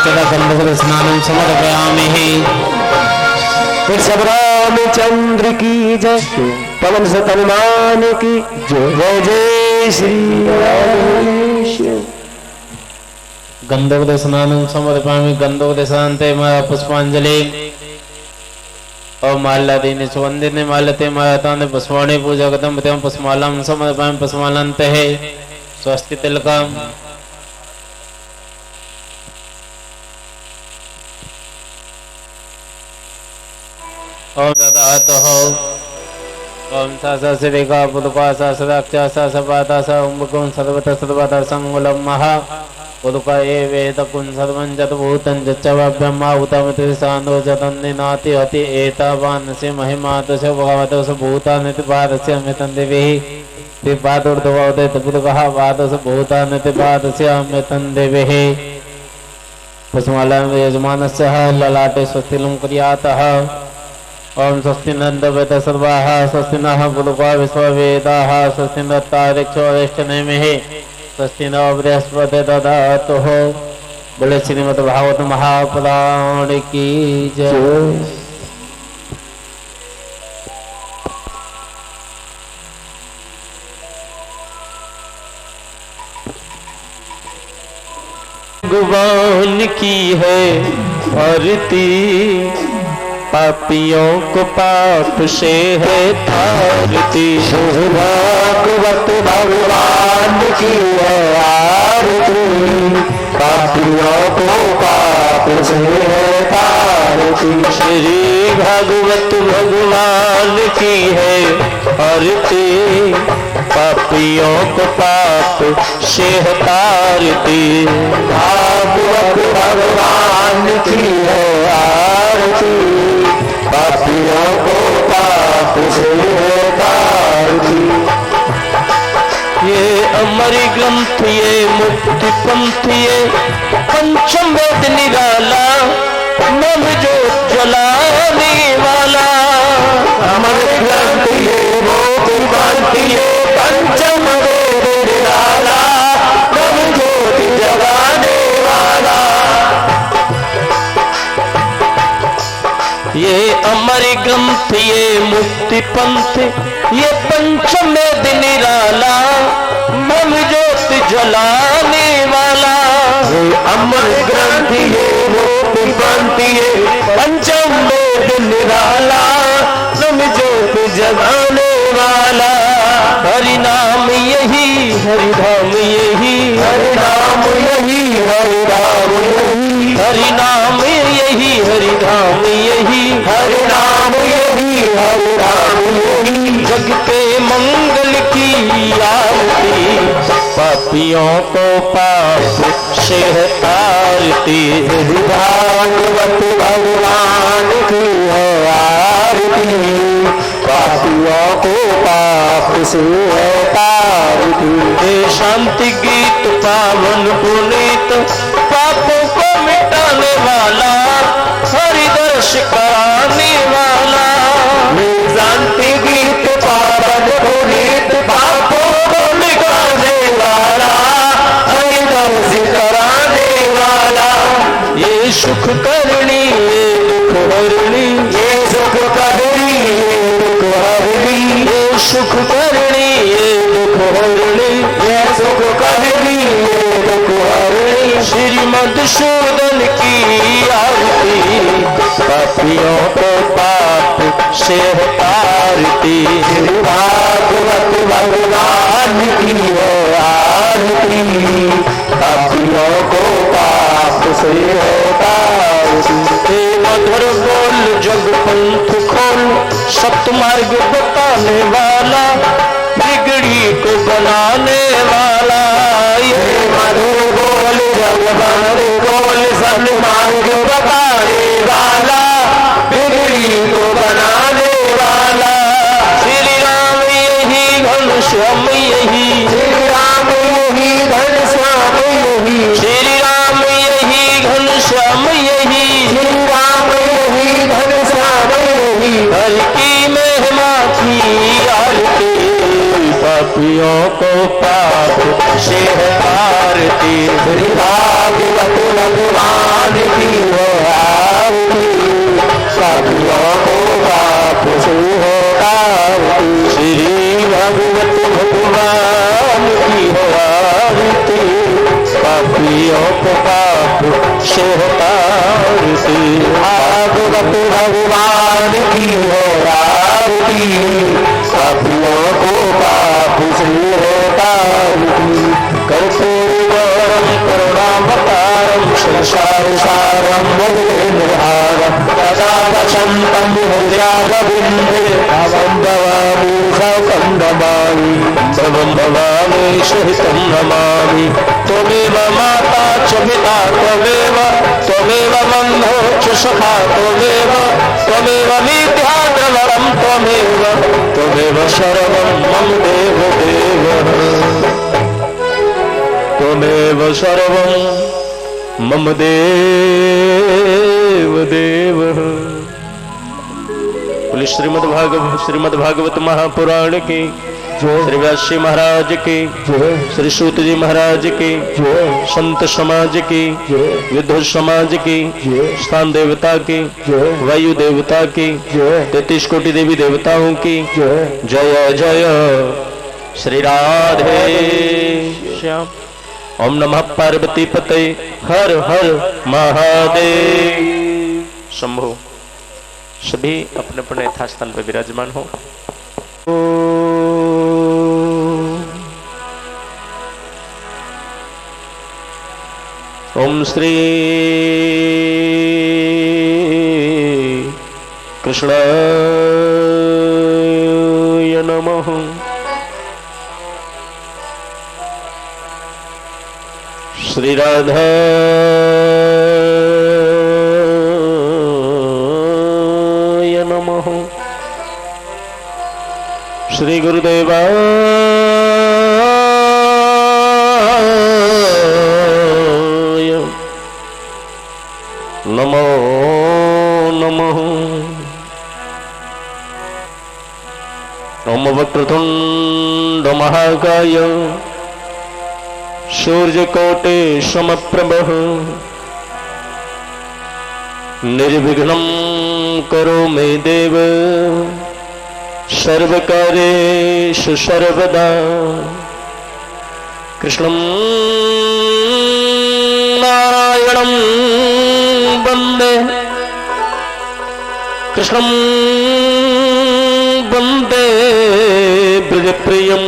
तदा गंधर्व स्नानं समर्पयामि। सब रामचंद्र की जय, पवन सुत हनुमान की जय, जय श्री राम। गंधर्व स्नानं समर्पयामि। गंधर्व शांते माया पुष्पांजलि और माल्यादीनि सुवंदिनि माल्यते मायातानि पुष्पाणि पूजागतं प्रत्यं पुष्पमालां समर्पयामि। पुष्पमालान्ते स्वस्ति तिलकम् ओम ददातः ओम सा सिविका पुदुका सा सदाक्षा सा सपाता सा उम्बकुं सर्वतः सर्वतः संगुलं महा पुदुका ये वेदकुं सर्वं जतभूतं जच्चवाभ्यमा उतमति सानो जतन्निनाति अति एतावानस्य महिमातस्य भगवतस्य भूतानिति पादस्य अमृतं देवीः विपादुर्धवोदय तपुदुकः वादस्य भूतानिति पादस्य अमृतं देवीः पुष्पमालां यजमानस्य ललाटे स्वस्तिलं कुर्यातः। ओम स्वस्ति नंदवेद सर्वाः स्वस्ति नः पुलुका विश्ववेदाः स्वस्ति नत्तारिक्षोरेष्टनेमिः स्वस्ति न बृहस्पति ददातु। बोले श्रीमद् भागवत महापुराण की जय। भगवान की है आरती, पापियों को पाप से है तारती। भागवत भगवान की है आरती, पापियों को पाप से है तारती। श्री भागवत भगवान की है आरती, पापियों को पाप से है तारती। भागवत भगवान की है आरती, पापियों को पाप से तारती। ये अमर ग्रंथ ये मुक्ति पंथ ये पंचम वेद निराला, नव जो जलाने वाला। अमर ग्रंथ ये मुक्ति पंथ ये पंचम वेद निराला, नव ज्योति जलाने वाला। ये अमर ग्रंथ ये मुक्ति पंथ ये पंचम वेद निराला, नव ज्योति जलाने वाला। ये अमर ग्रंथ ये मुक्ति पंथ ये पंचम वेद निराला, नव ज्योति जलाने वाला। हरि नाम यही हरि धाम यही, हरि नाम यही हरि धाम यही, हरि नाम यही हरि धाम यही, हरि नाम यही हरि धाम यही। जग के मंगल की आरती, पापियों को पाप से तारती। भागवत भगवान की है आरती, पापियों को पाप से तारती। शांति गीत पावन पुनीत, पापों को मिटाने वाला, हरि दर्श कराने वाला। शांति गीत पावन पुनीत, पापों को मिटाने वाला, हरि दर्श कराने वाला। ये सुख करनी ये दुख हरणी, ये सुख करनी ये दुख हरणी, ये सुख करनी ये दुख हरणी, ये सुख करनी ये दुख हरणी। श्री मधुसूदन की आरती, पापियों को पाप से तारती। भागवत भगवान की है आरती, पापियों को पाप से तारती। मधुर बोल जग पंथ खोल, सतमार्ग बताने वाला, बिगड़ी को बनाने वाला। ये मधुर बोल जग बोल सतमार्ग बताने वाला, बिगड़ी को बनाने वाला। श्री राम यही घनश्याम यही, श्री राम यही घनश्याम यही, श्री राम यही घनश्याम यही, श्री राम यही घनश्याम यही। हरि की महिमा की आरती, पापियों को पाप से तारती। श्री भागवत भगवान से होता आरती, भागवत भगवान की हो आरती, पापियों को पाप से होता आरती, कर्पूरगौरम करुणावतारम संसार सारम भुजगेन्द्रहारम सदा वसंतम हृदयारविंदे भवं भवामि सौखं नमामि, भवं भवामि सहितं नमामि, त्वमेव माता च पिता त्वमेव, त्वमेव बन्धो च सखा त्वमेव, त्वमेव विद्याद्रवरं त्वमेव, त्वमेव सर्वं मम देव देव, त्वमेव सर्वं मम देव देव। बोले श्रीमद्भागवत महापुराण की, श्री व्यास जी महाराज की, श्री सूत जी महाराज की, संत समाज की, विद्वत समाज की, स्थान देवता की, वायु देवता की, 33 कोटि देवी देवताओं की जय जय श्री राधे श्याम। ओम नमः पार्वती पते हर हर महादेव। शंभो। सभी अपने अपने यथास्थान पर विराजमान हो। ओम श्री कृष्णाय नमः। श्री राधाय नमः। श्री गुरुदेवाय नमो नमः। ओम वक्रतुंड महाकाय सूर्यकोटि समप्रभः निर्विघ्नं करो मे देव सर्वकार्येषु सर्वदा। कृष्णं नारायणं वन्दे, कृष्णं वन्दे ब्रजप्रियं,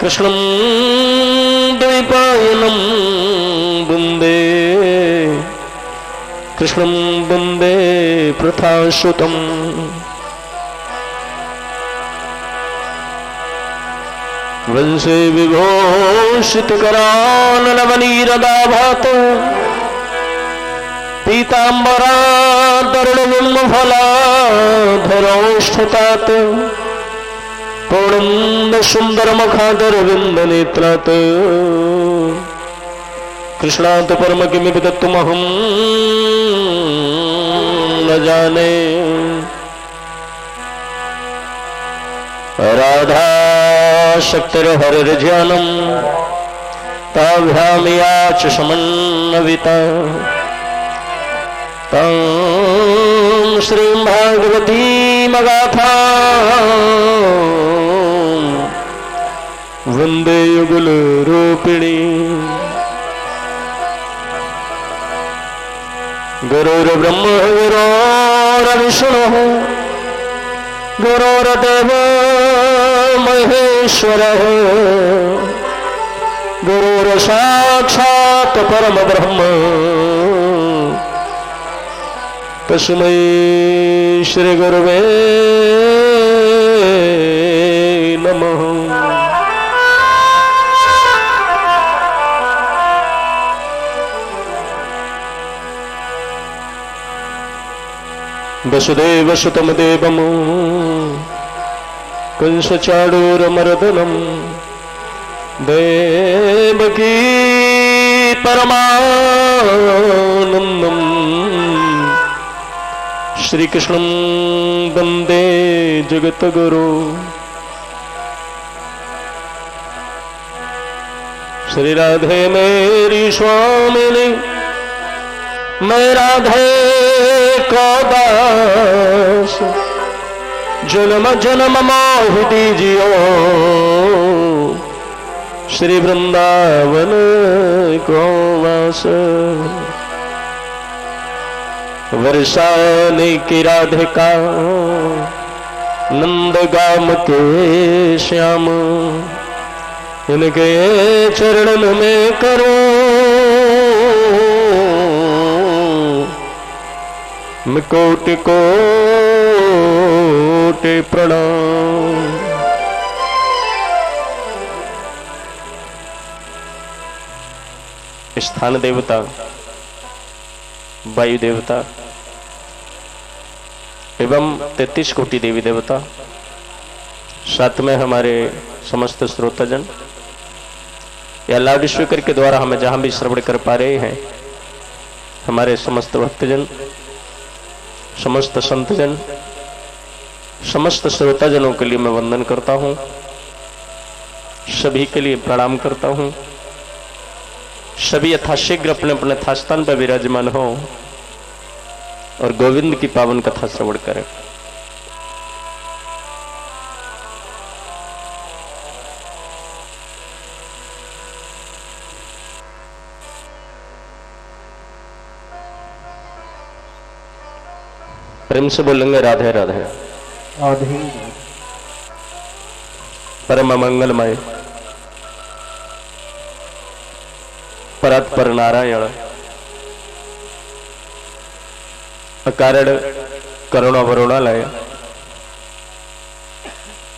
कृष्णं द्वैपायनं वन्दे, कृष्णं वन्दे प्रथासुतं। वंशे विभूषितकराननवनीरदाभात पीताम्बरातरुणबिम्बफलाधरोष्ठतात् पूर्णं सुन्दरमुखादरविन्दनेत्रात् कृष्णात् परम किमिति तत्त्वमहं न जाने। राधा शक्तिर्हरिर्ज्ञानं ताभ्यां याच समन्विता। तं श्रीं भागवतीमगाथां वन्दे युगलरूपिणी। गुरुर्ब्रह्मा गुरुर्विष्णुः गुरुर्देवो महेश्वरः गुरुर्साक्षात् परमब्रह्म तस्मै श्री गुरुवे नमः। वसुदेवसुतं देवं कंसचाणूरमर्दनं देवकी परमानन्दं श्रीकृष्णं वन्दे जगद्गुरु। श्री राधे मेरी स्वामिनी मैं राधे को दास जन्म जन्म मोह दीजियो श्री वृंदावन को वास, वर्षाने की राधिका नंदगाम के श्याम, इनके चरणन में करो मैं कोटि कोटि प्रणाम। स्थान देवता, वायु देवता एवं 33 कोटि देवी देवता, साथ में हमारे समस्त श्रोताजन या लाउड स्पीकर के द्वारा हमें जहां भी श्रवण कर पा रहे हैं, हमारे समस्त भक्तजन, समस्त संतजन, समस्त श्रोताजनों के लिए मैं वंदन करता हूं, सभी के लिए प्रणाम करता हूं। सभी यथाशीघ्र अपने अपने यथास्थान पर विराजमान हो और गोविंद की पावन कथा श्रवण करें। प्रेम से बोलेंगे राधे राधे। राधे। परम मंगलमय परतपर नारायण अकारण करुणा वरुणालय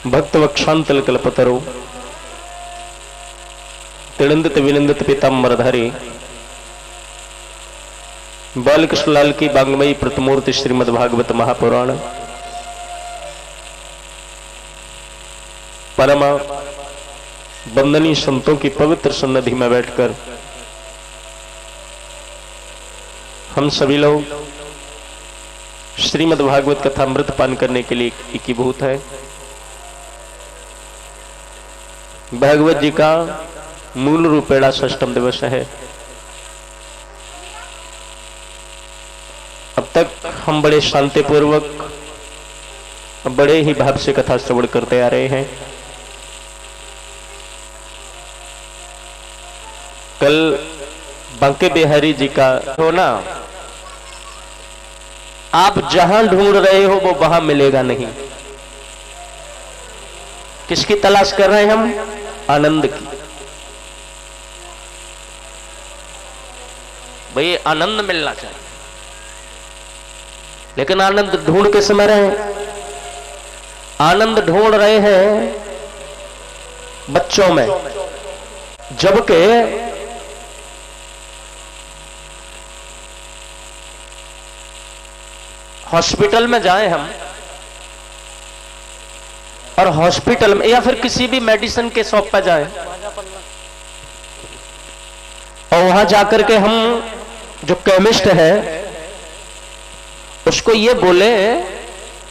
भक्त वक्षांतल कल्पतरु तिणंदित विनंदित पीतांबरधारी बालकृष्णलाल की बांगमयी प्रतिमूर्ति श्रीमद् भागवत महापुराण परम वंदनीय संतों की पवित्र सन्निधि में बैठकर हम सभी लोग श्रीमद् भागवत कथा अमृत पान करने के लिए एकीभूत है। भागवत जी का मूल रूपेणा षष्ठम दिवस है। अब तक हम बड़े शांतिपूर्वक बड़े ही भाव से कथा श्रवण करते आ रहे हैं। कल बांके बिहारी जी का हो ना, आप जहां ढूंढ रहे हो वो वहां मिलेगा नहीं। किसकी तलाश कर रहे हैं हम? आनंद की। भाई आनंद मिलना चाहिए, लेकिन आनंद ढूंढ के समय रहे, आनंद ढूंढ रहे हैं बच्चों में, जबकि हॉस्पिटल में जाएं हम और हॉस्पिटल में या फिर किसी भी मेडिसिन के शॉप पर जाएं और वहां जाकर के हम जो केमिस्ट है उसको ये बोले,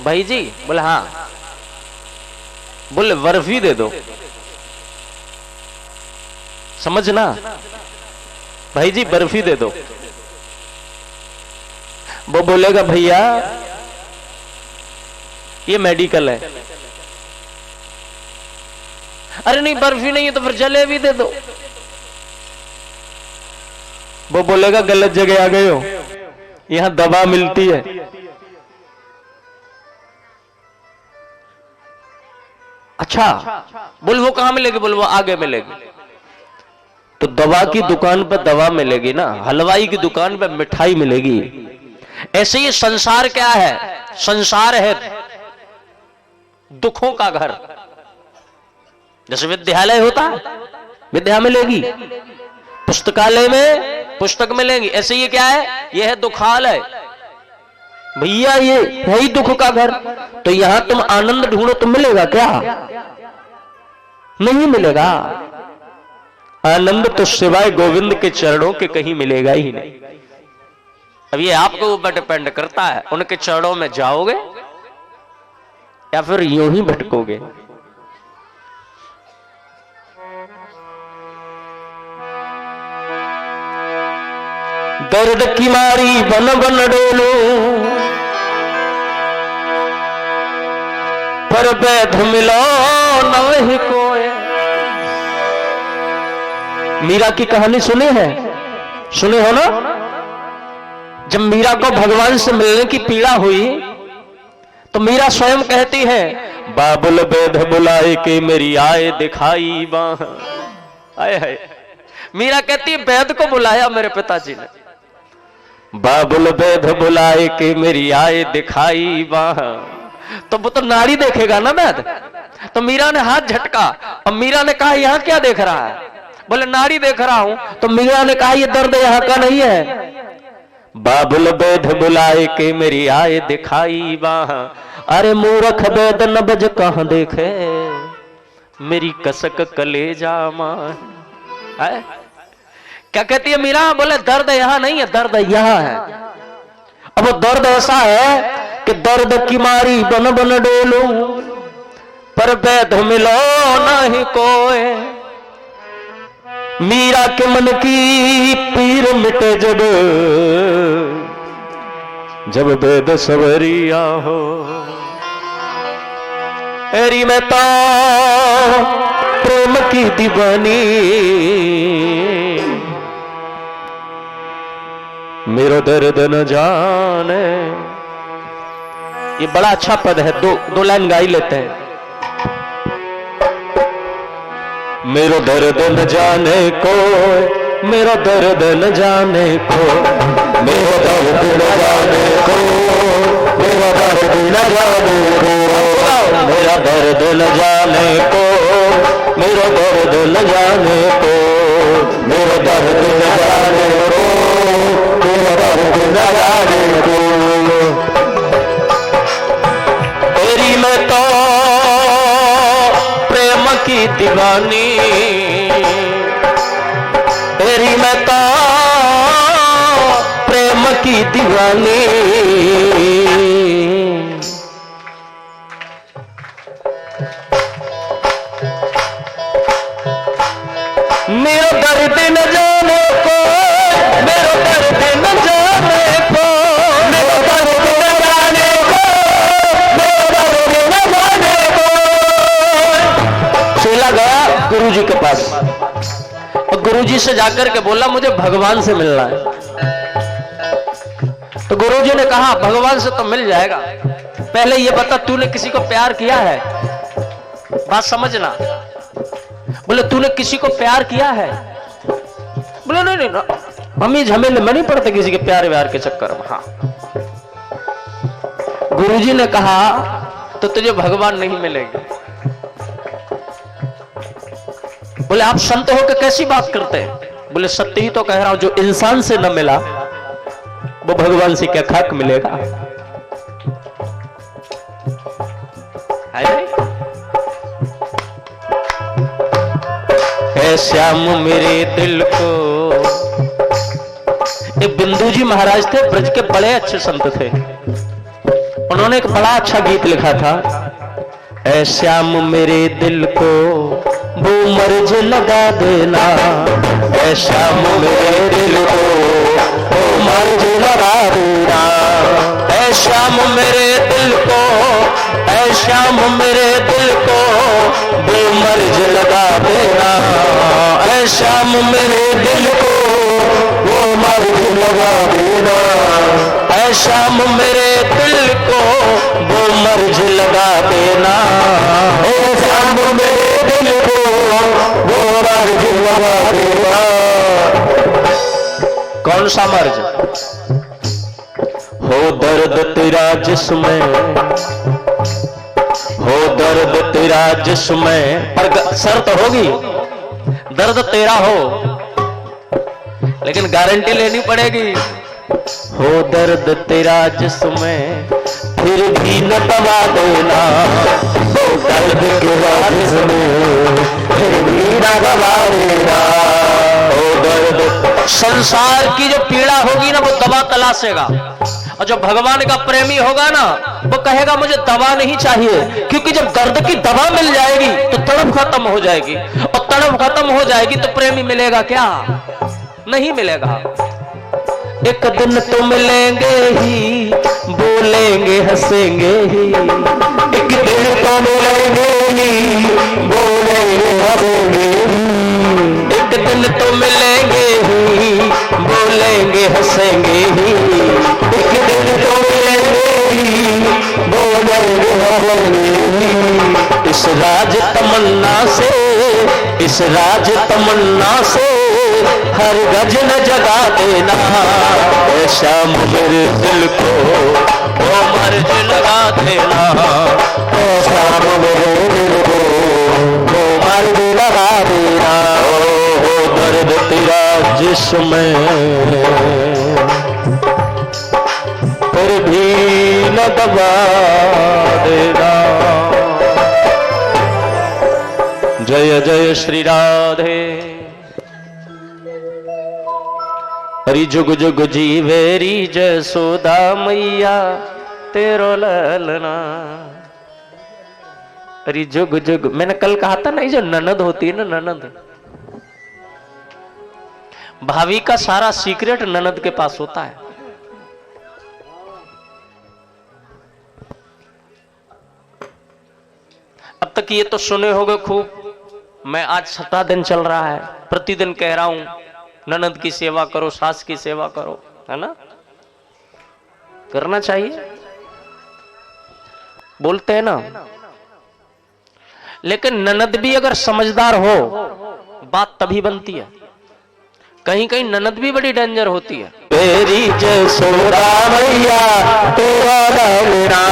भाई जी, बोले हाँ, बोले बर्फी दे दो, समझना, भाई जी बर्फी दे दो। वो बोलेगा भैया ये मेडिकल है। अरे नहीं बर्फी नहीं है तो फिर जलेबी दे दो। वो बोलेगा गलत जगह आ गए हो, यहां दवा मिलती है। अच्छा, बोल वो कहां मिलेगी? बोल वो आगे मिलेगी। तो दवा की दुकान पर दवा मिलेगी ना, हलवाई की दुकान पर मिठाई मिलेगी। ऐसे ही संसार क्या है? संसार है दुखों का घर। जैसे विद्यालय होता है, विद्या मिलेगी, पुस्तकालय में पुस्तक मिलेगी। ऐसे ये क्या है? यह है दुखालय। भैया ये है ही दुख का घर। तो यहां तुम आनंद ढूंढो तो मिलेगा क्या? नहीं मिलेगा। आनंद तो सिवाय गोविंद के चरणों के कहीं मिलेगा ही नहीं। अब ये आपके ऊपर डिपेंड करता है, उनके चरणों में जाओगे या फिर यूं ही भटकोगे। दर्द की मारी बन बन डोलो, पर वैध मिलो न वही कोय। मीरा की कहानी सुनी है, सुने हो ना? जब मीरा को भगवान से मिलने की पीड़ा हुई तो मीरा स्वयं कहती है, बाबुल बेद बुलाए के मेरी आए दिखाई बाह। आए है, मीरा कहती है वेद को बुलाया मेरे पिताजी ने, बाबुल बेद बुलाए के मेरी आए दिखाई बाह। तो वो तो नाड़ी देखेगा ना वेद। तो मीरा ने हाथ झटका और मीरा ने कहा यहां क्या देख रहा है? बोले नाड़ी देख रहा हूं। तो मीरा ने कहा ये दर्द यहां का नहीं है। बाबुल बेद बुलाए के मेरी आए दिखाई बाह। अरे मूर्ख बेद नबज कहां देखे मेरी कसक कलेजा मां। क्या कहती है मीरा? बोले दर्द यहां नहीं है, दर्द यहां है। अब वो दर्द ऐसा है कि दर्द की मारी बन बन डोलू पर बेद मिलो नहीं कोई। मीरा के मन की पीर मिटे जब बेद सवरिया हो। एरी में तो प्रेम की दीवानी मेरो दर्द न जाने। ये बड़ा अच्छा पद है, दो लाइन गाई लेते हैं। मेरो दर्द न जाने को, मेरो दर्द न जाने को, मेरो दर्द न जाने को, मेरा दर्द न जाने को, मेरा दर्द न जाने को, मेरा दर्द न जाने को, मेरा दर्द न जाने को, मेरा दर्द न जाने को। तेरी मैं तो प्रेम की दीवानी, तेरी मैं तो प्रेम की दीवानी। मेरा दर्द न जाने को, मेरा दर्द न जाने को, मेरा दर्द न जाने को, मेरा दर्द न जाने को। चला गया गुरुजी के पास और गुरुजी से जाकर के बोला मुझे भगवान से मिलना है। तो गुरुजी ने कहा भगवान से तो मिल जाएगा, पहले ये बता तूने किसी को प्यार किया है? बात समझना। बोले तूने किसी को प्यार किया है? बोले नहीं नहीं, हम ये झमेले में नहीं पड़ते किसी के प्यार व्यार के चक्कर में। हाँ। गुरुजी ने कहा तो तुझे भगवान नहीं मिलेंगे। बोले आप संत होकर कैसी बात करते हैं? बोले सत्य ही तो कह रहा हूं, जो इंसान से न मिला वो भगवान से क्या खाक मिलेगा? है श्याम मेरे दिल को। ये बिंदु जी महाराज थे, ब्रज के बड़े अच्छे संत थे। उन्होंने एक बड़ा अच्छा गीत लिखा था, ऐ श्याम मेरे दिल को वो मर्ज लगा देना, ऐ श्याम मेरे दिल को वो मर्ज लगा देना, ऐ श्याम मेरे दिल को, ऐ श्याम मेरे दिल को वो मर्ज लगा देना, ऐ श्याम मेरे दिल को वो मर्ज लगा देना, ऐ श्याम मेरे दिल को वो मर्ज लगा देना, ऐ श्याम मेरे दिल को वो मर्ज लगा देना। कौन सा मर्ज? हो दर्द तेरा जिसमें, हो दर्द तेरा जिसमें, पर शर्त होगी दर्द तेरा हो, लेकिन गारंटी लेनी पड़ेगी। हो दर्द तेरा जिसमें फिर भी न दबा देना, हो दर्द तेरा जिसमें फिर भी न दबा देना, हो दर्द। संसार की जो पीड़ा होगी ना वो दवा तलाशेगा, और जो भगवान का प्रेमी होगा ना वो कहेगा मुझे दवा नहीं चाहिए, क्योंकि जब दर्द की दवा मिल जाएगी तो तड़प खत्म हो जाएगी, और तड़प खत्म हो जाएगी तो प्रेमी मिलेगा क्या? नहीं मिलेगा। एक दिन तो मिलेंगे ही, बोलेंगे हंसेंगे ही, एक दिन तो मिलेंगे ही, बोलेंगे हंसेंगे ही, एक दिन तो मिलेंगे ही, बोलेंगे हंसेंगे ही, एक दिन तो मिलेंगे ही, बोलेंगे हंसेंगे ही। इस राज तमन्ना से, इस राज तमन्ना से हर गजन जगा देना, ऐसा मेरे दिल को वो मर्ज लगा देना, ऐसा मेरे दिल को वो मर्ज लगा देना। ओ दर्द तेरा जिसमें फिर भी न दबा देना। जय जय श्री राधे। हरि जुग जुग जीवेरी जसोदा मैया तेरो ललना। हरि जुग जुग, मैंने कल कहा था ना, जो ननद होती है ना, ननद, भाभी का सारा सीक्रेट ननद के पास होता है। अब तक ये तो सुने होगे खूब, मैं आज 6वां दिन चल रहा है, प्रतिदिन कह रहा हूं ननद की सेवा करो, सास की सेवा करो, है ना, करना चाहिए, बोलते हैं ना। लेकिन ननद भी अगर समझदार हो, बात तभी बनती है। कहीं कहीं ननद भी बड़ी डेंजर होती है। तेरी जसोदा मैया तेरा ललना।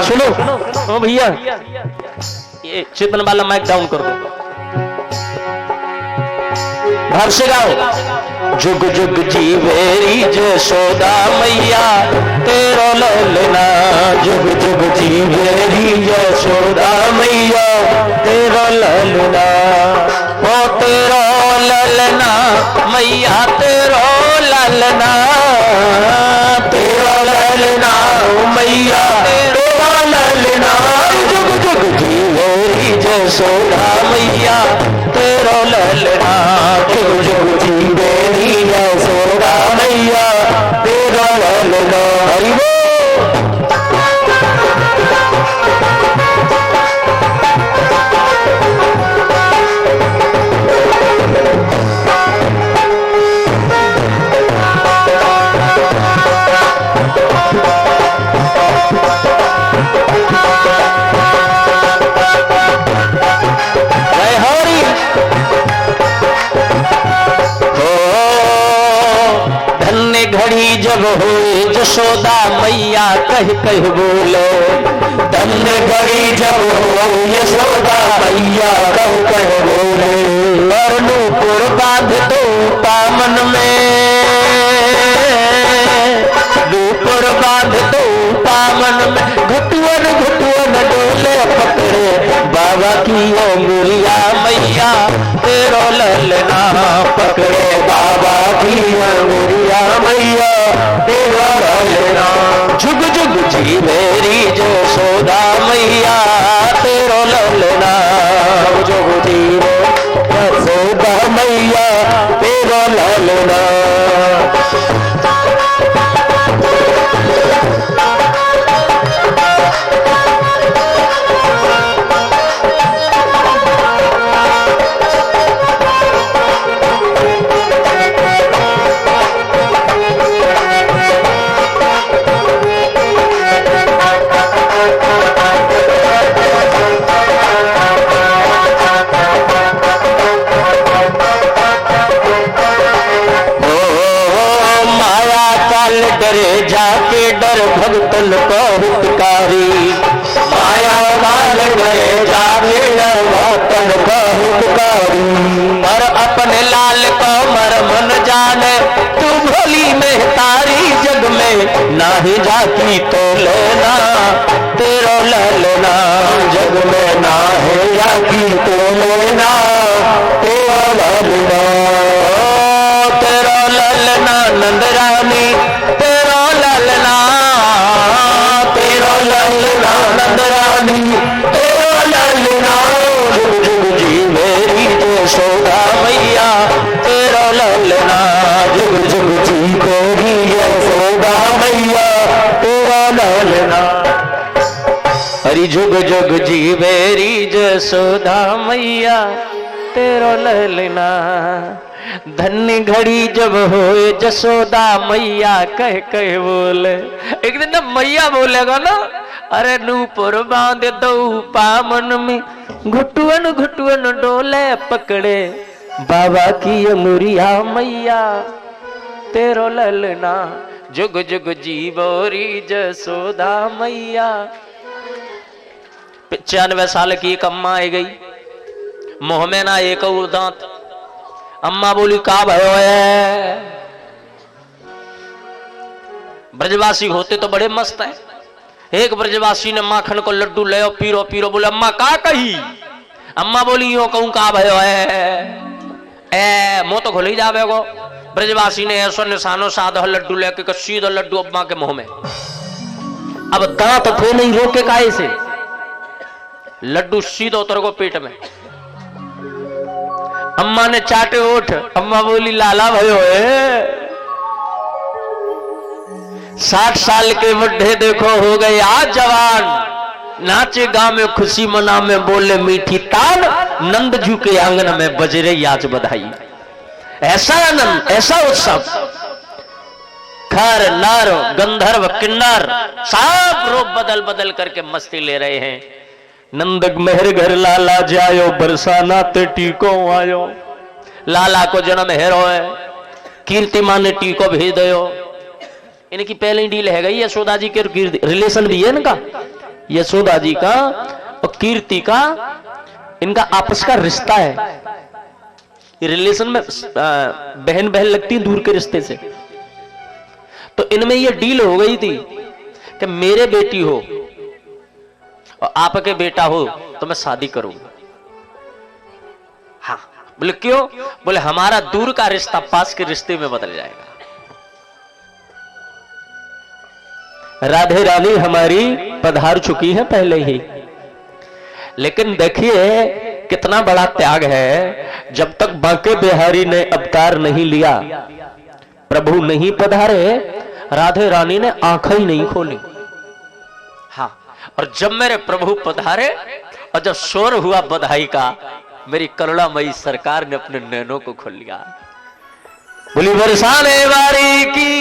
सुनो ओ भैया, ये चेतन वाला माइक डाउन कर दो, घर से गाओ। जुग जुग जीवेरी जसोदा मैया तेरो ललना, जुग जुग जीवेरी जसोदा मैया तेरो ललना, ओ तेरो ललना मैया तेरो ललना, तेरो ललना मैया तेरो ललना, जुग जुग जीवेरी जसोदा मैया तेरो ललना, जुग जुग जीवेरी जसोदा मैया तेरो ललना। हरि बोल। घड़ी जब हुई जसोदा मैया कह कह बोलो, धन्य घड़ी जब हुई यशोदा मैया कह कह बोले, और नूपुर बांध दो पामन में, नूपुर बांध दो पामन में, घुटुअन घुटुअन डोले पकड़े बाबा की अंगुलिया मैया तेरो ललना, पकड़े बाबा की अंगुलिया मैया तेरो ललना। जुग जुग जी मेरी जसोदा मैया तेरो ललना, जुग जी जसोदा मैया तेरो ललना। डरे जाके डर भगतन को हितकारी, माया काल डरे जाके डर भगतन को हितकारी, और अपने लाल को मरम न जाने तू भोली में तारी, जग में नाही जाती तो लेना तेरो ललना, जग में ना है जाती तो लेना तेरो ललना, तेरो ललना नंदरानी तेरो ललना, तेरो ललना नंदरानी तेरो ललना, जुग जुग जी मेरी जसोदा मैया तेरो ललना, जुग जुग जी मेरी जसोदा मैया तेरो ललना। हरि जुग जुग जी मेरी जसोदा मैया तेरो ललना। धन्य घड़ी जब होए जसोदा मैया कह कह बोले। एक दिन ना मैया बोलेगा ना, अरे नूपुर बांध दो पामन में, घुटुअन घुटुअन डोले पकड़े, बाबा की अमुरिया मैया तेरो ललना, जुग जुग जीवोरी जसोदा मैया। 95 साल की एक अम्मा आई गई, मुंह में ना एक और दांत। अम्मा बोली का भयो है? ब्रजवासी होते तो बड़े मस्त है। एक ब्रजवासी ने माखन को लड्डू ले पीरो पीरो, बोले अम्मा का कही? अम्मा बोली यो कहूं का भयो है? ए मुंह तो खुल ही जावे गो। ब्रजवासी ने ऐसो निशानो साधा लड्डू लेके सीधा लड्डू अम्मा के मुंह में। अब दांत थे नहीं, रोके काहे से? लड्डू सीधा उतर को पेट में। अम्मा ने चाटे ओठ। अम्मा बोली लाला भयो है। 60 साल के बुढ़े देखो हो गए आज जवान, नाचे गांव में खुशी मना में बोले मीठी तान, नंद जू के आंगन में बजरे आज बधाई। ऐसा आनंद, ऐसा उत्सव, खर नर गंधर्व किन्नर सब रूप बदल बदल करके मस्ती ले रहे हैं। नंदक मेहर घर लाला जायो, बरसाना ते टीको आयो। लाला को जन्म हेरो है, कीर्तिमान ने टीको भेज दो। इनकी पहली डील है गई यशोदा जी के रिलेशन भी है इनका, यशोदा जी का और कीर्ति का इनका आपस का रिश्ता है। रिलेशन में बहन बहन लगती है दूर के रिश्ते से। तो इनमें यह डील हो गई थी कि मेरे बेटी हो और आपके बेटा हो तो मैं शादी करूंगा। हाँ बोले क्यों? बोले हमारा दूर का रिश्ता पास के रिश्ते में बदल जाएगा। राधे रानी हमारी पधार चुकी है पहले ही, लेकिन देखिए कितना बड़ा त्याग है। जब तक बांके बिहारी ने अवतार नहीं लिया, प्रभु नहीं पधारे, राधे रानी ने आंखें ही नहीं खोली। हाँ, और जब मेरे प्रभु पधारे और जब शोर हुआ बधाई का, मेरी करुणामयी सरकार ने अपने नैनों को खोल लिया। बोली बरसाने वारी की।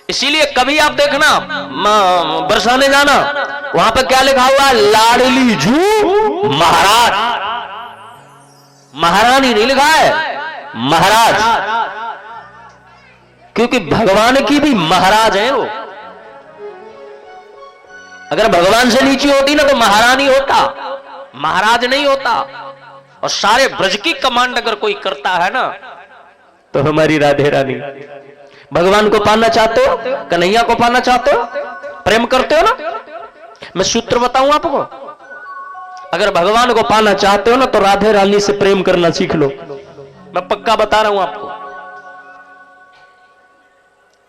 इसीलिए कभी आप देखना बरसाने जाना, वहां पर क्या लिखा हुआ? लाडली जू महाराज। महारानी नहीं लिखा है, महाराज, क्योंकि भगवान की भी महाराज है वो। अगर भगवान से नीचे होती ना तो महारानी होता, महाराज नहीं होता। और सारे ब्रज की कमांड अगर कोई करता है ना तो हमारी राधे रानी। भगवान को पाना चाहते हो, कन्हैया को पाना चाहते हो, प्रेम करते हो ना? मैं सूत्र बताऊं आपको, अगर भगवान को पाना चाहते हो ना तो राधे रानी से प्रेम करना सीख लो। मैं पक्का बता रहा हूं आपको,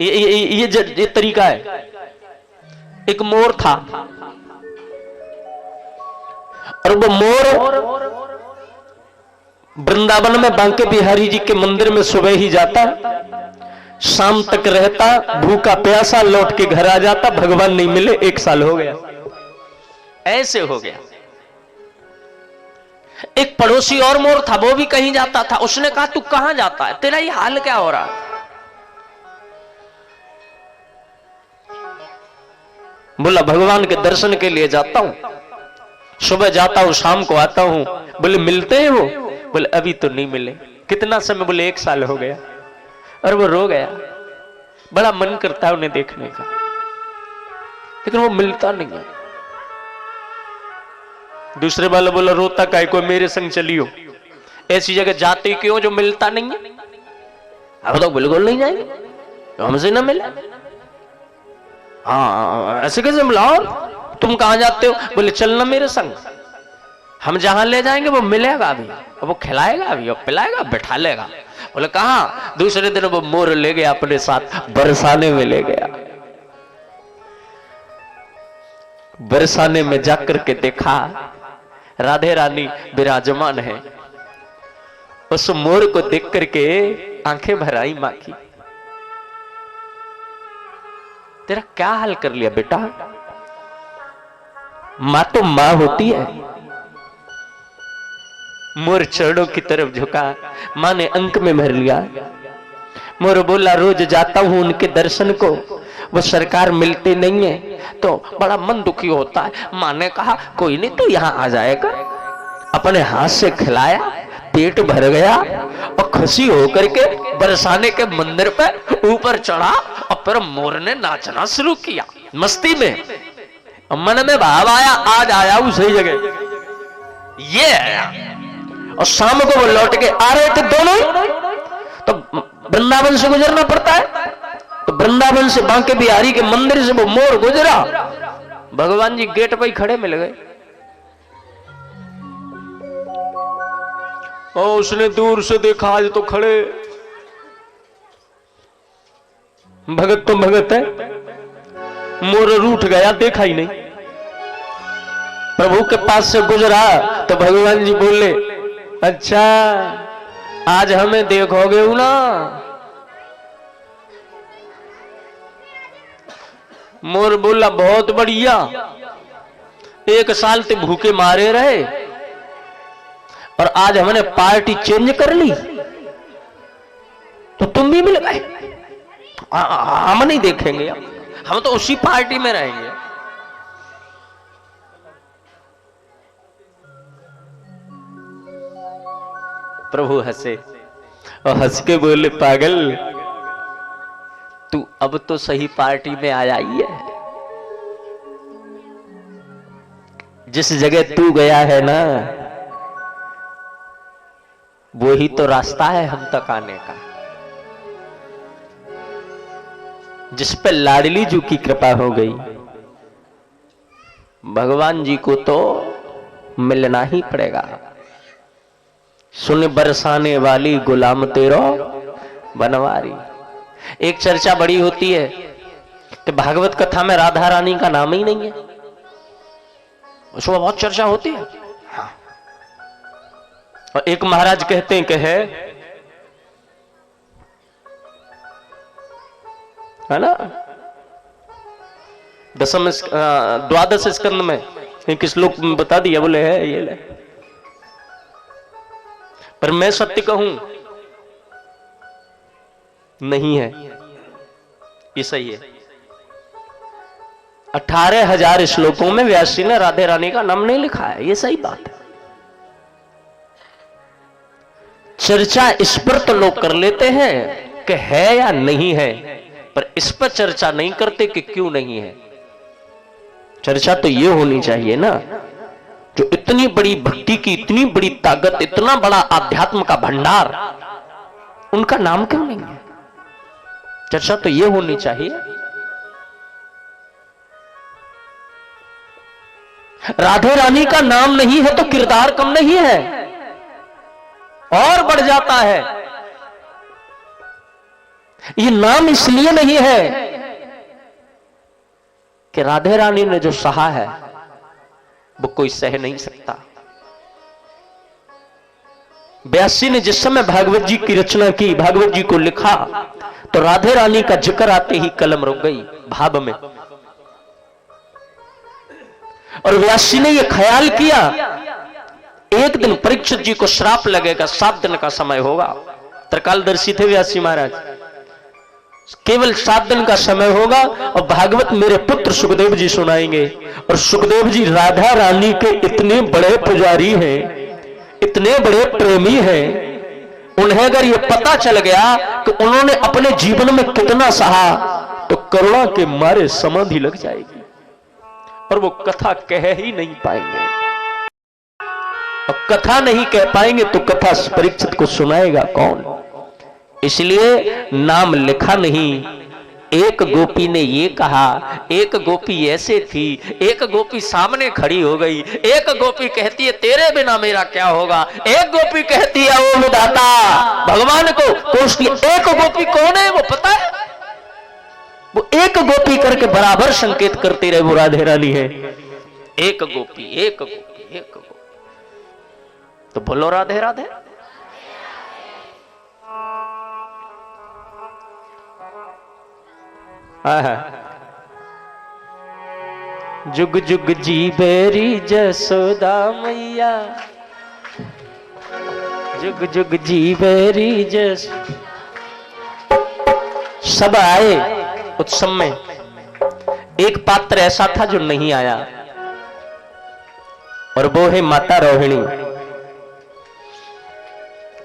ये तरीका है। एक मोर था और वो मोर वृंदावन में बांके बिहारी जी के मंदिर में सुबह ही जाता, शाम तक रहता, भूखा प्यासा लौट के घर आ जाता। भगवान नहीं मिले, 1 साल हो गया। ऐसे हो गया। एक पड़ोसी और मोर था, वो भी कहीं जाता था। उसने कहा तू कहां जाता है, तेरा ये हाल क्या हो रहा है? बोला भगवान के दर्शन के लिए जाता हूं, सुबह जाता हूं, शाम को आता हूं। बोले मिलते हैं वो? बोले अभी तो नहीं मिले। कितना समय? बोले 1 साल हो गया। और वो रो गया। बड़ा मन करता है उन्हें देखने का, लेकिन वो मिलता नहीं है। दूसरे वाला बोला रोता काहे को, मेरे संग चलियो। ऐसी जगह जाते क्यों जो मिलता नहीं है? अब तो बिल्कुल नहीं जाएंगे, तो हमसे ना मिले। हाँ ऐसे कैसे मिलाओ? तुम कहां जाते हो? बोले चलना मेरे संग, हम जहां ले जाएंगे वो मिलेगा भी, वो खिलाएगा भी, और पिलाएगा, बैठा लेगा। बोले कहां? दूसरे दिन वो मोर ले गया अपने साथ, बरसाने में ले गया। बरसाने में जाकर के देखा राधे रानी विराजमान है। उस मोर को देख करके आंखें भर आई मां की। तेरा क्या हाल कर लिया बेटा? मां तो मां होती है, मोर चरणों की तरफ झुका। माँ ने अंक में भर लिया। मोर बोला रोज जाता हूं उनके दर्शन को, वो सरकार मिलते नहीं है तो बड़ा मन दुखी होता है। माँ ने कहा कोई नहीं तू यहाँ आ जाएगा। अपने हाथ से खिलाया, पेट भर गया और खुशी होकर के बरसाने के मंदिर पे ऊपर चढ़ा और फिर मोर ने नाचना शुरू किया मस्ती में। मन में भाव आया आज आया हूं सही जगह। ये आया और शाम को वो लौट के आ रहे थे दोनों, तो वृंदावन से गुजरना पड़ता है, तो वृंदावन से बांके बिहारी के मंदिर से वो मोर गुजरा। भगवान जी गेट पर ही खड़े मिल गए और उसने दूर से देखा आज तो खड़े। भगत तो भगत है, मोर रूठ गया देखा ही नहीं। प्रभु के पास से गुजरा तो भगवान जी बोले अच्छा आज हमें देखोगे ना। मोर बोला बहुत बढ़िया, 1 साल ते भूखे मारे रहे और आज हमने पार्टी चेंज कर ली तो तुम भी मिल गए। हम नहीं देखेंगे, हम तो उसी पार्टी में रहेंगे। प्रभु हंसे और हंस के बोले पागल तू अब तो सही पार्टी में आया ही है। जिस जगह तू गया है ना वो ही तो रास्ता है हम तक आने का। जिस पे लाडली जी की कृपा हो गई भगवान जी को तो मिलना ही पड़ेगा। सुन बरसाने वाली गुलाम तेरो बनवारी। एक चर्चा बड़ी होती है कि भागवत कथा में राधा रानी का नाम ही नहीं है, उसमें बहुत चर्चा होती है। हाँ। और एक महाराज कहते हैं कि है ना द्वादश स्कंद में एक श्लोक बता दिया, बोले है ये ले। पर मैं सत्य कहूं नहीं है, ये सही है। 18,000 श्लोकों में व्यास जी ने राधे रानी का नाम नहीं लिखा है, ये सही बात है। चर्चा इस पर तो लोग कर लेते हैं कि है या नहीं है, पर इस पर चर्चा नहीं करते कि क्यों नहीं है। चर्चा तो ये होनी चाहिए ना, जो इतनी बड़ी भक्ति की इतनी बड़ी ताकत, इतना बड़ा आध्यात्म का भंडार, उनका नाम क्यों नहीं है। चर्चा तो ये होनी चाहिए। राधे रानी का नाम नहीं है तो किरदार कम नहीं है, और बढ़ जाता है। ये नाम इसलिए नहीं है कि राधे रानी ने जो सहा है वो कोई सह नहीं सकता। व्यास जी ने जिस समय भागवत जी की रचना की, भागवत जी को लिखा, तो राधे रानी का जिक्र आते ही कलम रुक गई भाव में। और व्यास जी ने यह ख्याल किया एक दिन परीक्षित जी को श्राप लगेगा, 7 दिन का समय होगा। त्रिकालदर्शी थे व्यास जी महाराज, केवल 7 दिन का समय होगा और भागवत मेरे पुत्र सुखदेव जी सुनाएंगे। और सुखदेव जी राधा रानी के इतने बड़े पुजारी हैं, इतने बड़े प्रेमी हैं, उन्हें अगर ये पता चल गया कि उन्होंने अपने जीवन में कितना सहा तो करुणा के मारे समाधि लग जाएगी और वो कथा कह ही नहीं पाएंगे। और कथा नहीं कह पाएंगे तो कथा परीक्षित को सुनाएगा कौन। इसलिए नाम लिखा नहीं। एक गोपी ने ये कहा, एक गोपी ऐसे थी, एक गोपी सामने खड़ी हो गई, एक गोपी कहती है तेरे बिना मेरा क्या होगा, एक गोपी कहती है ओ विधाता भगवान को कोष्ठी। एक गोपी कौन है वो पता है, वो एक गोपी करके बराबर संकेत करती रहे वो राधे रानी है। एक गोपी, एक गोपी, एक गोपी। तो बोलो राधे राधे। जुग जुग जी बेरी जसोदा मैया, जुग जुग जीवेरी जस। सब आए उत्सव में, एक पात्र ऐसा था जो नहीं आया, और वो है माता रोहिणी।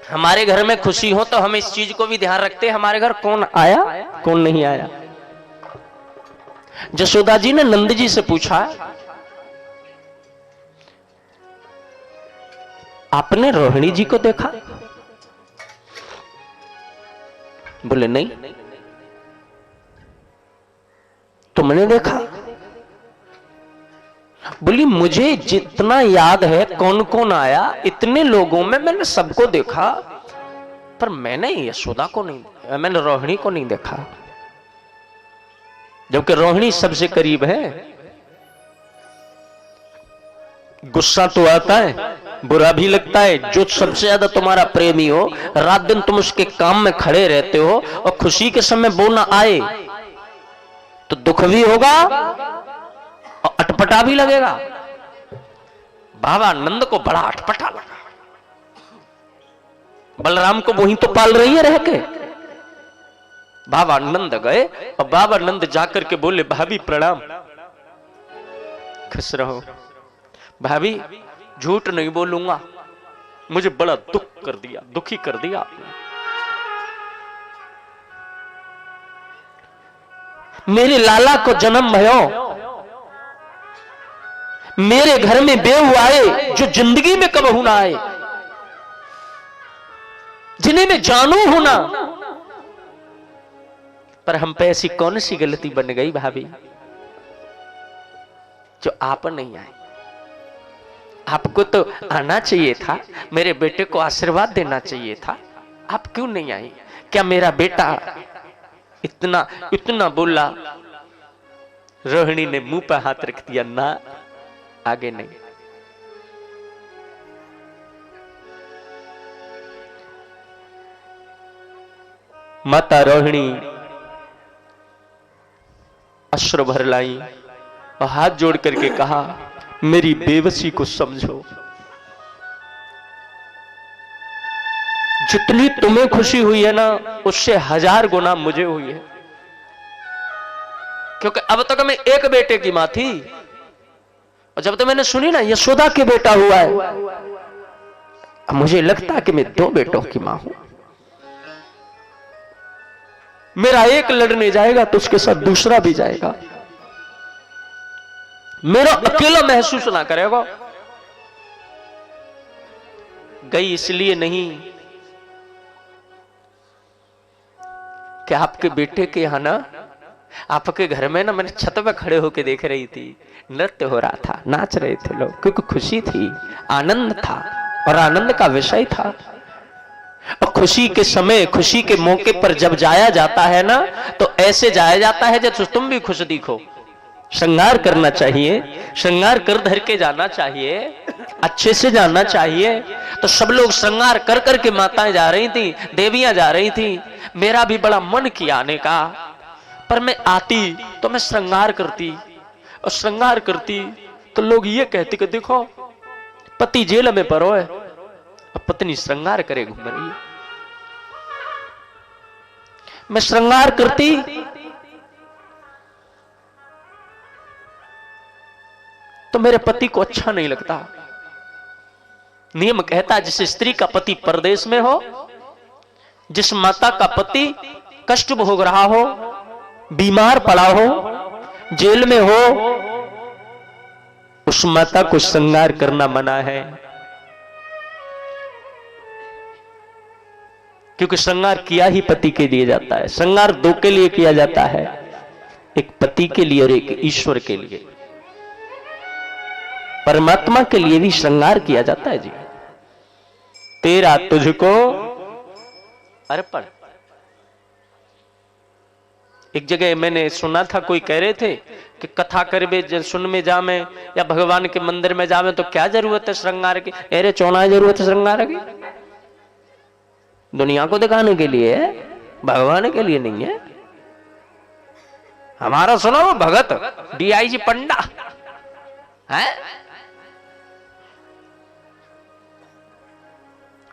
हमारे घर में खुशी हो तो हम इस चीज को भी ध्यान रखते हैं, हमारे घर कौन आया कौन नहीं आया। जसोदा जी ने नंद जी से पूछा, आपने रोहिणी जी को देखा? बोले नहीं। तुमने देखा? बोली मुझे जितना याद है कौन कौन आया, इतने लोगों में मैंने सबको देखा, पर मैंने यशोदा को नहीं, मैंने रोहिणी को नहीं देखा, जबकि रोहिणी सबसे करीब है। गुस्सा तो आता है, बुरा भी लगता है। जो सबसे ज्यादा तुम्हारा प्रेमी हो, रात दिन तुम उसके काम में खड़े रहते हो, और खुशी के समय वो ना आए तो दुख भी होगा और अटपटा भी लगेगा। बाबा नंद को बड़ा अटपटा लगा। बलराम को वही तो पाल रही है रह के। बाबा नंद गए और बाबा नंद जाकर के बोले, भाभी प्रणाम। खुश रहो भाभी, झूठ नहीं बोलूंगा, मुझे बड़ा दुख कर दिया, दुखी कर दिया आपने। मेरे लाला को जन्म भयो, मेरे घर में बेहू आए जो जिंदगी में कबहू ना आए, जिन्हें मैं जानू हूं ना। पर हम पे ऐसी कौन सी गलती बन गई भाभी जो आप नहीं आए? आपको तो आना चाहिए था, मेरे बेटे को आशीर्वाद देना चाहिए था, आप क्यों नहीं आई? क्या मेरा बेटा इतना इतना बोला? रोहिणी ने मुंह पर हाथ रख दिया, ना आगे नहीं। माता रोहिणी अश्रु भर लाई और हाथ जोड़ करके कहा, मेरी बेबसी को समझो। जितनी तुम्हें खुशी हुई है ना, उससे 1000 गुना मुझे हुई है। क्योंकि अब तक मैं एक बेटे की मां थी, और जब तक मैंने सुनी ना यशोदा के बेटा हुआ है, अब मुझे लगता है कि मैं 2 बेटों की मां हूं। मेरा एक लड़ने जाएगा तो उसके साथ दूसरा भी जाएगा, मेरा अकेला महसूस ना करेगा। गई इसलिए नहीं कि आपके बेटे के यहां ना, आपके घर में ना, मैंने छत पे खड़े होके देख रही थी, नृत्य हो रहा था, नाच रहे थे लोग, क्योंकि खुशी थी, आनंद था, और आनंद का विषय था। और खुशी के समय, खुशी के मौके पर जब जाया जाता है ना, तो ऐसे जाया जाता है जैसे तुम भी खुश दिखो। श्रृंगार करना चाहिए, श्रृंगार कर धर के जाना चाहिए, अच्छे से जाना चाहिए। तो सब लोग श्रृंगार कर करके माताएं जा रही थी, देवियां जा रही थी। मेरा भी बड़ा मन किया आने का, पर मैं आती तो मैं श्रृंगार करती, और श्रृंगार करती तो लोग ये कहते कि देखो पति जेल में परो है, अब पत्नी श्रृंगार करे घूम रही है। मैं श्रृंगार करती तो मेरे पति को अच्छा नहीं लगता। नियम कहता है जिस स्त्री का पति परदेश में हो, जिस माता का पति कष्ट भोग रहा हो, बीमार पड़ा हो, जेल में हो, उस माता को श्रृंगार करना मना है। क्योंकि श्रृंगार किया ही पति के लिए जाता है। श्रृंगार 2 के लिए किया जाता है, एक पति के लिए और एक ईश्वर के लिए। परमात्मा के लिए भी श्रृंगार किया जाता है जी। तेरा तुझको अर्पण। एक जगह मैंने सुना था, कोई कह रहे थे कि कथा करबे सुन में जामे या भगवान के मंदिर में जामे तो क्या जरूरत है श्रृंगार की? अरे चौना जरूरत है श्रृंगार की? दुनिया को दिखाने के लिए है, भगवान के लिए नहीं है। हमारा सुनो भगत डीआईजी पंडा है,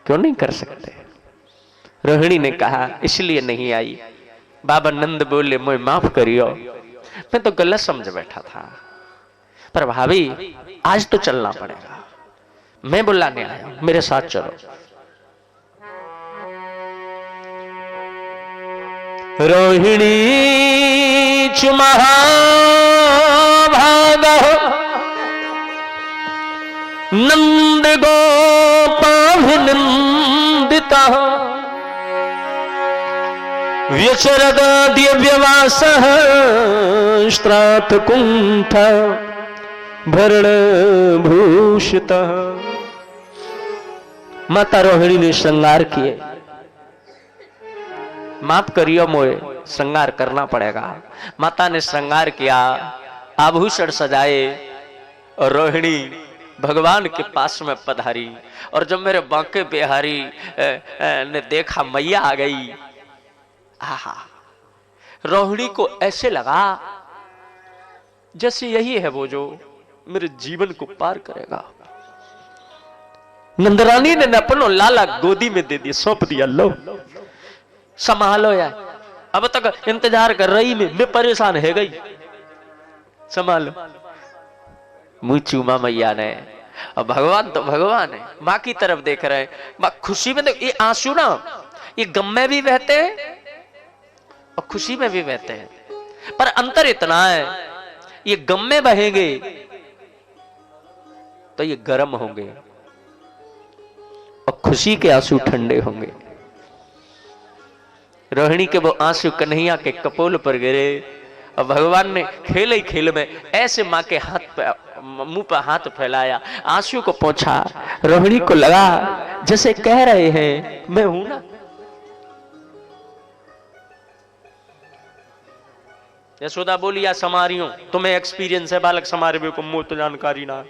क्यों नहीं कर सकते? रोहिणी ने कहा इसलिए नहीं आई। बाबा नंद बोले मुझे माफ करियो, मैं तो गलत समझ बैठा था, पर भाभी आज तो चलना पड़ेगा, मैं बुलाने आया, मेरे साथ चलो। रोहिणी च महाभागा नंद गोपाभिनंदिता व्यचरद दिव्यवासः स्त्राथ कुंठ भरण भूषितः। माता रोहिणी ने श्रृंगार किए। माफ करियो मोए, श्रृंगार करना पड़ेगा। माता ने श्रृंगार किया, आभूषण सजाए और रोहिणी भगवान के पास में पधारी। और जब मेरे बांके बिहारी ने देखा मैया आ गई, आहा, रोहिणी को ऐसे लगा जैसे यही है वो जो मेरे जीवन को पार करेगा। नंदरानी ने अपनो लाला गोदी में दे दिया, सौंप दिया, लो संभालो यार, अब तक इंतजार कर रही मैं परेशान है गई, संभालो। मुंह चूमा मैया ने। अब भगवान तो भगवान है, माँ की तरफ देख रहे हैं। माँ खुशी में, ये आंसू ना ये गम में भी बहते हैं और खुशी में भी बहते हैं, पर अंतर इतना है, ये गम में बहेंगे तो ये गर्म होंगे और खुशी के आंसू ठंडे होंगे। रोहिणी के वो आंसू कन्हैया के कपोल पर गिरे और भगवान ने खेल ही खेल में ऐसे माँ के हाथ पे, मुंह पर हाथ फैलाया, आंसू को पोंछा। रोहिणी को लगा जैसे कह रहे हैं मैं हूं ना। यशोदा बोली या समारी हूं, तुम्हें एक्सपीरियंस है बालक समारे को, मुंह तो जानकारी ना।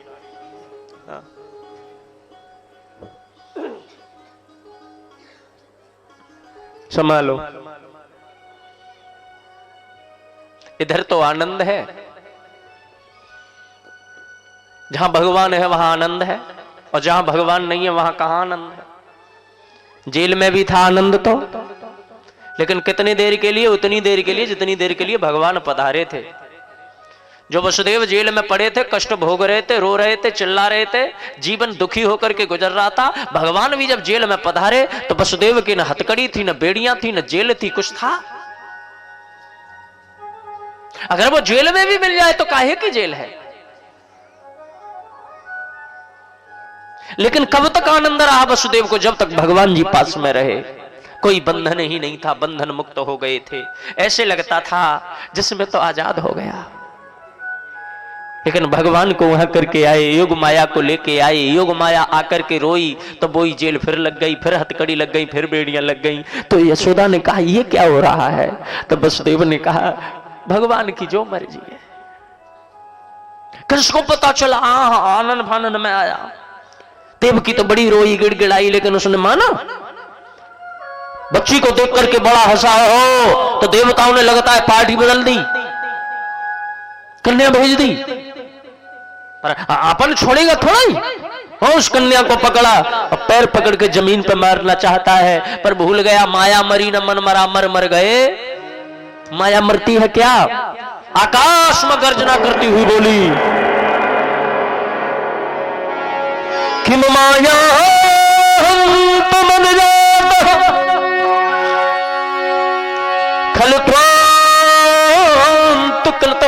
संभालो, इधर तो आनंद है, जहां भगवान है वहां आनंद है, और जहां भगवान नहीं है वहां कहां आनंद है। जेल में भी था आनंद तो, लेकिन कितनी देर के लिए? उतनी देर के लिए जितनी देर के लिए भगवान पधारे थे। जो वसुदेव जेल में पड़े थे, कष्ट भोग रहे थे, रो रहे थे, चिल्ला रहे थे, जीवन दुखी होकर के गुजर रहा था, भगवान भी जब जेल में पधारे तो वसुदेव की न हथकड़ी थी, न बेड़ियां थी, न जेल थी, कुछ था। अगर वो जेल में भी मिल जाए तो काहे की जेल है। लेकिन कब तक आनंद रहा वसुदेव को? जब तक भगवान जी पास में रहे। कोई बंधन ही नहीं था, बंधन मुक्त हो गए थे, ऐसे लगता था जिसमें तो आजाद हो गया। लेकिन भगवान को वहां करके आए, योग माया को लेके आए, योग माया आकर के रोई तो वही जेल फिर लग गई, फिर हथकड़ी लग गई, फिर बेड़ियां लग गई। तो यशोदा ने कहा ये क्या हो रहा है? तो वसुदेव ने कहा भगवान की जो मर्जी है। कृष्ण को पता चला, आनंद फानंद में आया। देवकी तो बड़ी रोई, गिड़गिड़ाई, लेकिन उसने माना। बच्ची को देख करके बड़ा हंसा हो तो देवताओं ने लगता है पार्टी बदल दी, कन्या भेज दी। पर अपन छोड़ेगा थोड़ा ही। उस कन्या को पकड़ा और पैर पकड़ के जमीन पे मारना चाहता है, पर भूल गया माया मरी न मन मरा, मर मर गए। माया मरती है क्या? आकाश में गर्जना करती हुई बोली कि माया मन खल तुकलत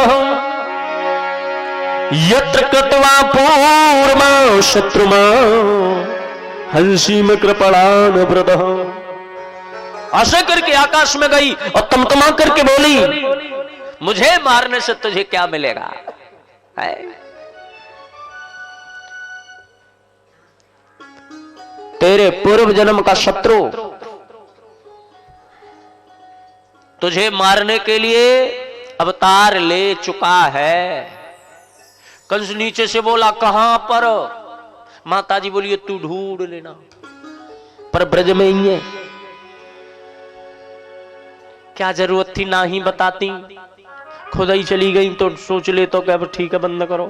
यत्र कृत्वा पूर्मा शत्रुमा हंसी में कृपणान व्रत। आशा करके आकाश में गई और तमतमा करके बोली मुझे मारने से तुझे क्या मिलेगा? है? तेरे पूर्व जन्म का शत्रु तुझे मारने के लिए अवतार ले चुका है। कंस नीचे से बोला कहां पर? माताजी बोलिए तू ढूंढ लेना, पर ब्रज में ही है। क्या जरूरत थी ना ही बताती, खुद ही चली गई तो सोच ले तो क्या ठीक है बंद करो।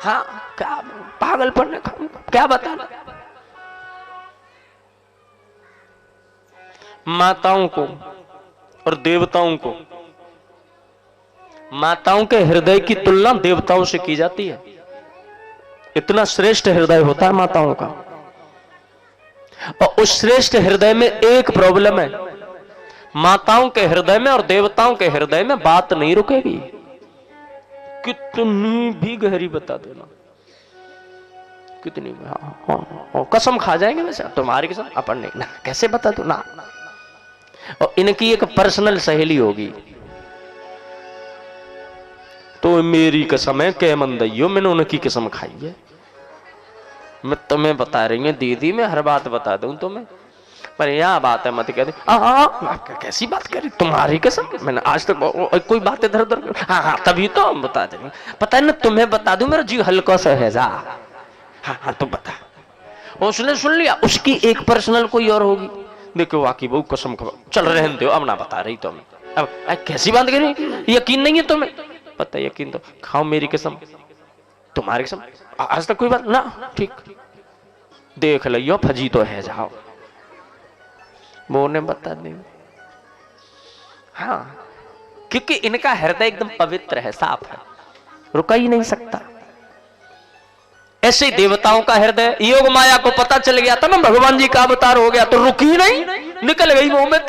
हाँ क्या पागलपन, क्या बताना। माताओं को और देवताओं को, माताओं के हृदय की तुलना देवताओं से की जाती है। इतना श्रेष्ठ हृदय होता है माताओं का। और उस श्रेष्ठ हृदय में एक प्रॉब्लम है, माताओं के हृदय में और देवताओं के हृदय में बात नहीं रुकेगी, कितनी भी गहरी बता देना, कितनी भी। हाँ, कसम खा जाएंगे वैसे, तुम्हारी कसम अपन नहीं ना, कैसे बता दो ना। और इनकी एक पर्सनल सहेली होगी, तो मेरी कसम है के मंदैयो, मैंने उनकी कसम खाई है। मैं तुम्हें बता रही हूँ दीदी, मैं हर बात बता दूं तुम्हें, पर यह बात है मत कह दे। कैसी बात करी, तुम्हारी कसम, मैंने आज तक कोई बात इधर उधर। हाँ, तभी तो हम बता देंगे। पता है ना, तुम्हें बता दूं, मेरा जी हल्का सा है जा। हाँ, तो बता। उसने सुन लिया, उसकी एक पर्सनल कोई और होगी। देखो वाकई बहु कसम खबर, चल रहने दो, अब ना बता रही तो मैं। अब कैसी बात करी, यकीन नहीं है तुम्हें? पता है यकीन तो खाओ, मेरी कसम, तुम्हारी कसम, आज तक कोई बात ना। ठीक, देख लियो, फजी तो है, जाओ। वो ने बता दी। हाँ, क्योंकि इनका हृदय एकदम पवित्र है, साफ है, रुका ही नहीं सकता। ऐसे देवताओं का हृदय, योग माया को पता चल गया था ना भगवान जी का अवतार हो गया, तो रुकी नहीं, निकल गई मुंह में।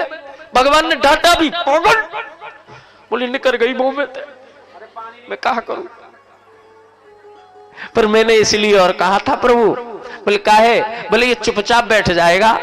भगवान ने डांटा भी, बोली निकल गई मुंह में। मैं कहा करूं, पर मैंने इसलिए और कहा था प्रभु, बोले काहे? बोले ये चुपचाप बैठ जाएगा,